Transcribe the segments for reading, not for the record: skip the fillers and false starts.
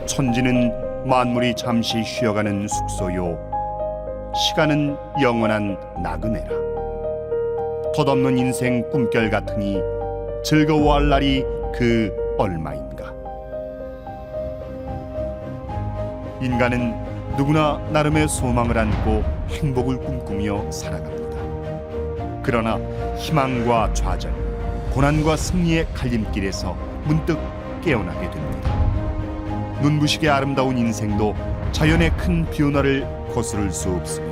천지는 만물이 잠시 쉬어가는 숙소요, 시간은 영원한 나그네라. 덧없는 인생 꿈결 같으니 즐거워할 날이 그 얼마인가. 인간은 누구나 나름의 소망을 안고 행복을 꿈꾸며 살아갑니다. 그러나 희망과 좌절, 고난과 승리의 갈림길에서 문득 깨어나게 됩니다. 눈부시게 아름다운 인생도 자연의 큰 변화를 거스를 수 없으니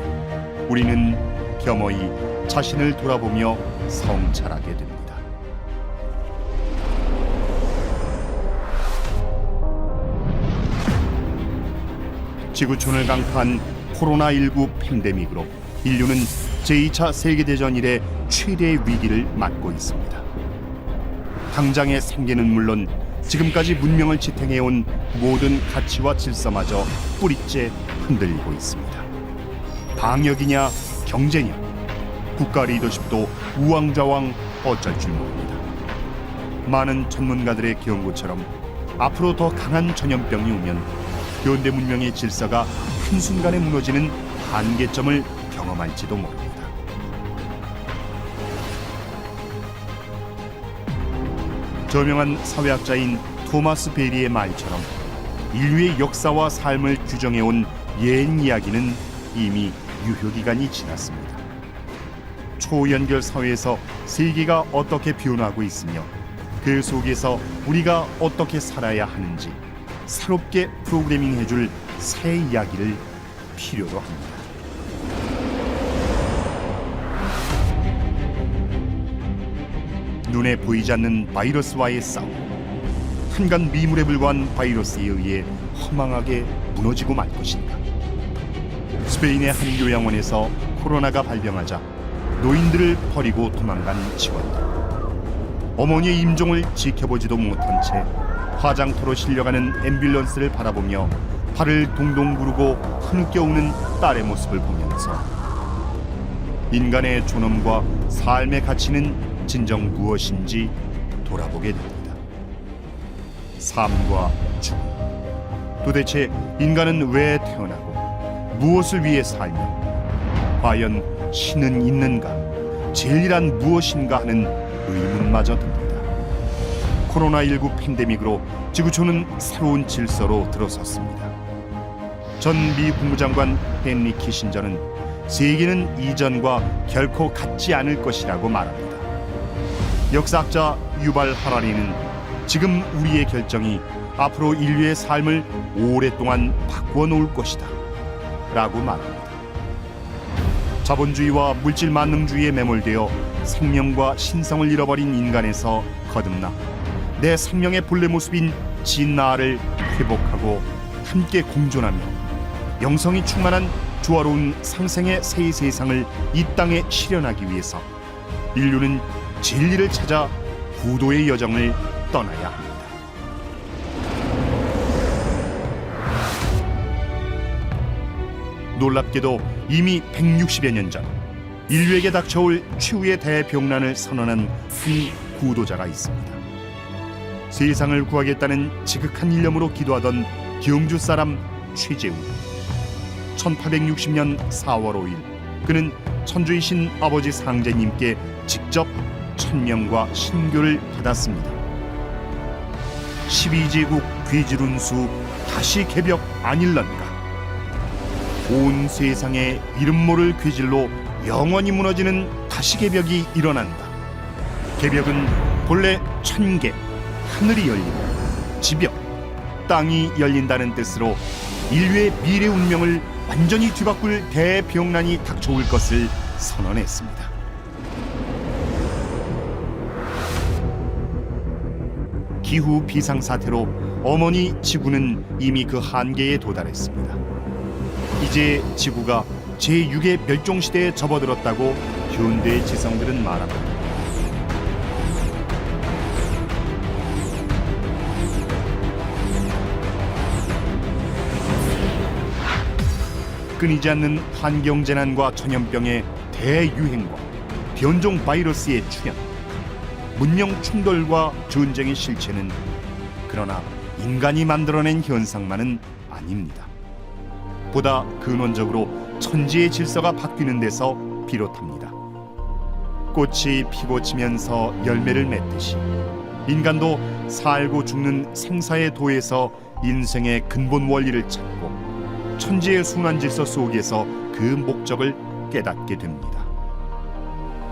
우리는 겸허히 자신을 돌아보며 성찰하게 됩니다. 지구촌을 강타한 코로나19 팬데믹으로 인류는 제2차 세계대전 이래 최대의 위기를 맞고 있습니다. 당장의 생계는 물론 지금까지 문명을 지탱해온 모든 가치와 질서마저 뿌리째 흔들리고 있습니다. 방역이냐 경제냐, 국가 리더십도 우왕좌왕 어쩔 줄 모릅니다. 많은 전문가들의 경고처럼 앞으로 더 강한 전염병이 오면 현대 문명의 질서가 한순간에 무너지는 한계점을 경험할지도 모릅니다. 저명한 사회학자인 토마스 베리의 말처럼 인류의 역사와 삶을 규정해온 옛 이야기는 이미 유효기간이 지났습니다. 초연결 사회에서 세계가 어떻게 변화하고 있으며 그 속에서 우리가 어떻게 살아야 하는지 새롭게 프로그래밍해줄 새 이야기를 필요로 합니다. 눈에 보이지 않는 바이러스와의 싸움, 한간 미물에 불과한 바이러스에 의해 허망하게 무너지고 말 것인가. 스페인의 한 요양원에서 코로나가 발병하자 노인들을 버리고 도망간 직원들, 어머니의 임종을 지켜보지도 못한 채 화장터로 실려가는 앰뷸런스를 바라보며 발을 동동 구르고 흐느껴 우는 딸의 모습을 보면서 인간의 존엄과 삶의 가치는 진정 무엇인지 돌아보게 됩니다. 삶과 죽음, 도대체 인간은 왜 태어나고 무엇을 위해 살며 과연 신은 있는가, 진리란 무엇인가 하는 의문마저 듭니다. 코로나19 팬데믹으로 지구촌은 새로운 질서로 들어섰습니다. 전 미 국무장관 헨리 키신저는 세계는 이전과 결코 같지 않을 것이라고 말합니다. 역사학자 유발 하라리는 지금 우리의 결정이 앞으로 인류의 삶을 오랫동안 바꾸어 놓을 것이다 라고 말합니다. 자본주의와 물질 만능주의에 매몰되어 생명과 신성을 잃어버린 인간에서 거듭나 내 생명의 본래 모습인 진나를 회복하고 함께 공존하며 영성이 충만한 조화로운 상생의 새 세상을 이 땅에 실현하기 위해서 인류는 진리를 찾아 구도의 여정을 떠나야 합니다. 놀랍게도 이미 160여 년 전 인류에게 닥쳐올 최후의 대병난을 선언한 한 구도자가 있습니다. 세상을 구하겠다는 지극한 일념으로 기도하던 경주 사람 최재훈. 1860년 4월 5일 그는 천주이신 아버지 상제님께 직접 천명과 신교를 받았습니다. 12제국 귀질운수 다시 개벽 아닐런가. 온 세상에 이름 모를 귀질로 영원히 무너지는 다시 개벽이 일어난다. 개벽은 본래 천개, 하늘이 열리고 지벽, 땅이 열린다는 뜻으로 인류의 미래 운명을 완전히 뒤바꿀 대병난이 닥쳐올 것을 선언했습니다. 기후 비상사태로 어머니 지구는 이미 그 한계에 도달했습니다. 이제 지구가 제6의 멸종시대에 접어들었다고 현대의 지성들은 말합니다. 끊이지 않는 환경재난과 전염병의 대유행과 변종 바이러스의 출현, 문명 충돌과 전쟁의 실체는 그러나 인간이 만들어낸 현상만은 아닙니다. 보다 근원적으로 천지의 질서가 바뀌는 데서 비롯합니다. 꽃이 피고 지면서 열매를 맺듯이 인간도 살고 죽는 생사의 도에서 인생의 근본 원리를 찾고 천지의 순환 질서 속에서 그 목적을 깨닫게 됩니다.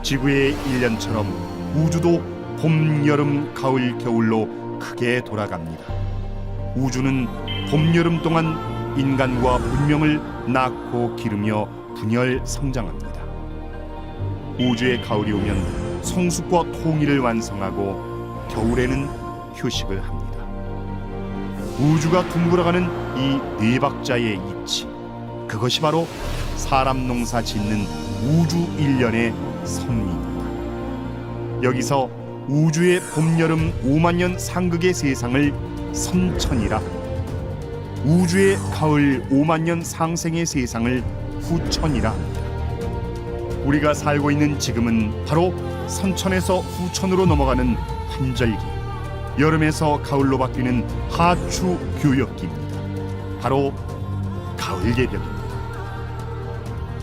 지구의 1년처럼 우주도 봄, 여름, 가을, 겨울로 크게 돌아갑니다. 우주는 봄, 여름 동안 인간과 문명을 낳고 기르며 분열 성장합니다. 우주의 가을이 오면 성숙과 통일을 완성하고 겨울에는 휴식을 합니다. 우주가 둥글어가는 이 네 박자의 이치, 그것이 바로 사람 농사 짓는 우주 일년의 섭리입니다. 여기서 우주의 봄, 여름 5만 년 상극의 세상을 선천이라, 우주의 가을 5만 년 상생의 세상을 후천이라 합니다. 우리가 살고 있는 지금은 바로 선천에서 후천으로 넘어가는 환절기, 여름에서 가을로 바뀌는 하추 교역기입니다. 바로 가을 개벽입니다.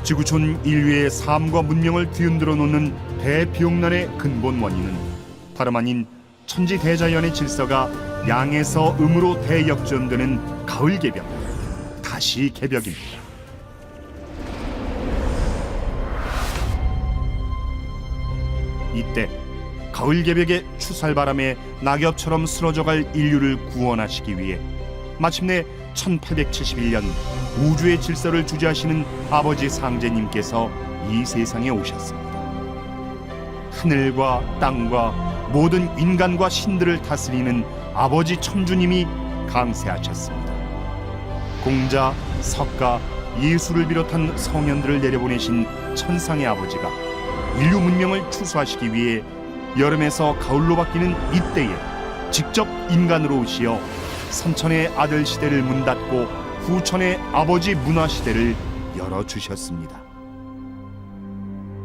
지구촌 인류의 삶과 문명을 뒤흔들어 놓는 대비용난의 근본 원인은 다름 아닌 천지대자연의 질서가 양에서 음으로 대역전되는 가을 개벽, 다시 개벽입니다. 이때 가을 개벽의 추살바람에 낙엽처럼 쓰러져갈 인류를 구원하시기 위해 마침내 1871년 우주의 질서를 주재하시는 아버지 상제님께서 이 세상에 오셨습니다. 하늘과 땅과 모든 인간과 신들을 다스리는 아버지 천주님이 강세하셨습니다. 공자, 석가, 예수를 비롯한 성현들을 내려보내신 천상의 아버지가 인류 문명을 추수하시기 위해 여름에서 가을로 바뀌는 이때에 직접 인간으로 오시어 선천의 아들 시대를 문 닫고 후천의 아버지 문화 시대를 열어주셨습니다.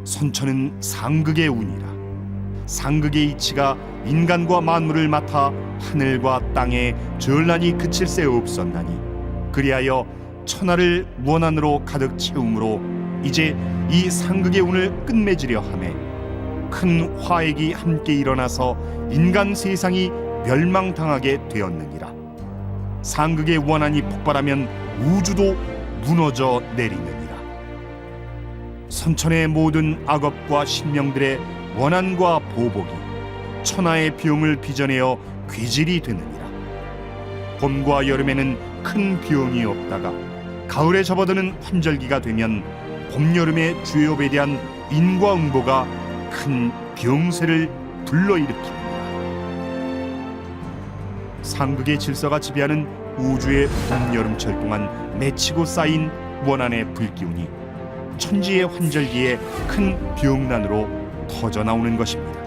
선천은 상극의 운이라, 상극의 이치가 인간과 만물을 맡아 하늘과 땅에 전란이 그칠 새 없었나니, 그리하여 천하를 무한으로 가득 채움으로 이제 이 상극의 운을 끝맺으려 하매 큰 화액이 함께 일어나서 인간 세상이 멸망당하게 되었느니라. 상극의 원한이 폭발하면 우주도 무너져 내리느니라. 선천의 모든 악업과 신명들의 원한과 보복이 천하의 비용을 빚어내어 괴질이 되느니라. 봄과 여름에는 큰 비용이 없다가 가을에 접어드는 환절기가 되면 봄, 여름의 주요업에 대한 인과응보가 큰 병세를 불러일으킵니다. 상극의 질서가 지배하는 우주의 봄, 여름철 동안 맺히고 쌓인 원한의 불기운이 천지의 환절기에 큰 병난으로 터져나오는 것입니다.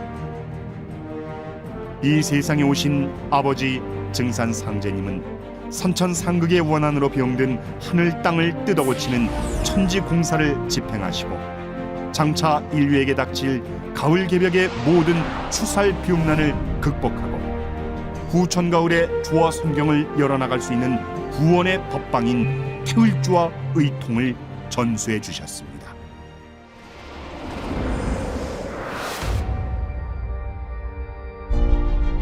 이 세상에 오신 아버지 증산 상제님은 선천 상극의 원한으로 병든 하늘 땅을 뜯어고치는 천지 공사를 집행하시고 장차 인류에게 닥칠 가을 개벽의 모든 추살 비용난을 극복하고 후천 가을의 조화 성경을 열어나갈 수 있는 구원의 법방인 태을주와 의통을 전수해 주셨습니다.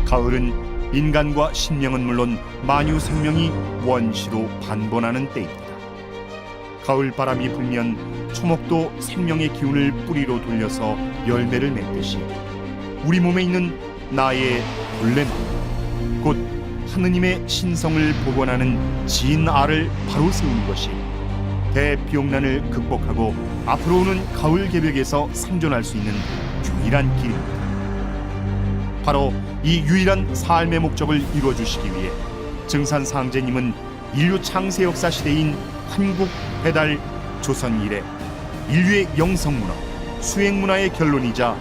가을은 인간과 신령은 물론 만유 생명이 원시로 반본하는 때입니다. 가을 바람이 불면 초목도 생명의 기운을 뿌리로 돌려서 열매를 맺듯이 우리 몸에 있는 나의 본래만, 곧 하느님의 신성을 복원하는 진알을 바로 세우는 것이 대비용난을 극복하고 앞으로 오는 가을 개벽에서 생존할 수 있는 유일한 길입니다. 바로 이 유일한 삶의 목적을 이루어주시기 위해 증산 상제님은 인류 창세 역사 시대인 한국, 배달, 조선 이래 인류의 영성문화, 수행문화의 결론이자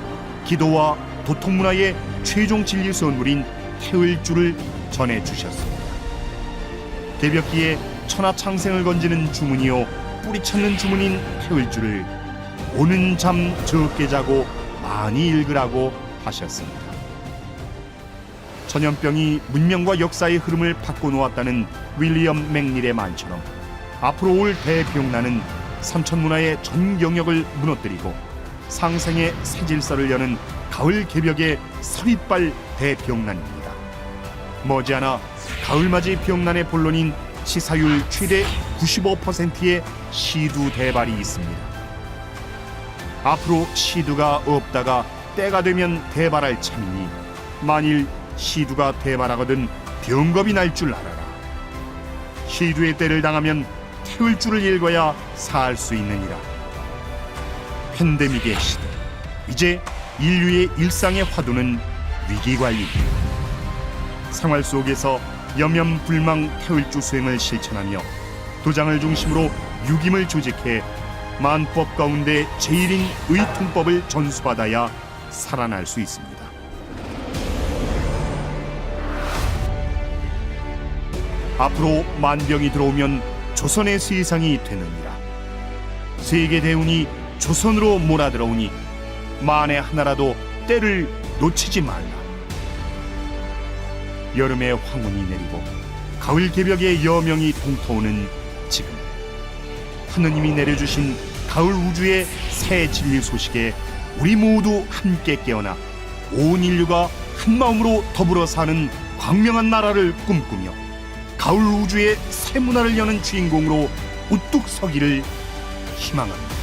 기도와 도통문화의 최종 진리 선물인 태을주를 전해주셨습니다. 개벽기에 천하창생을 건지는 주문이요 뿌리 찾는 주문인 태을주를 오는 잠 적게 자고 많이 읽으라고 하셨습니다. 전염병이 문명과 역사의 흐름을 바꿔놓았다는 윌리엄 맥닐의 말처럼 앞으로 올 대병난은 삼천 문화의 전 영역을 무너뜨리고 상생의 새 질서를 여는 가을 개벽의 서릿발 대병난입니다. 머지않아 가을맞이 병난의 본론인 치사율 최대 95%의 시두 대발이 있습니다. 앞으로 시두가 없다가 때가 되면 대발할 참이니 만일 시두가 대발하거든 병겁이 날 줄 알아라. 시두의 때를 당하면 태울 줄을 읽어야 살 수 있느니라. 팬데믹의 시대, 이제 인류의 일상의 화두는 위기관리입니다. 생활 속에서 염염불망 태울주 수행을 실천하며 도장을 중심으로 유김을 조직해 만법 가운데 제일인 의통법을 전수받아야 살아날 수 있습니다. 앞으로 만병이 들어오면 조선의 세상이 되느니라. 세계 대운이 조선으로 몰아들어오니 만에 하나라도 때를 놓치지 말라. 여름의 황혼이 내리고 가을 개벽의 여명이 동터오는 지금, 하느님이 내려주신 가을 우주의 새 진리 소식에 우리 모두 함께 깨어나 온 인류가 한 마음으로 더불어 사는 광명한 나라를 꿈꾸며 가을 우주의 새 문화를 여는 주인공으로 우뚝 서기를 희망합니다.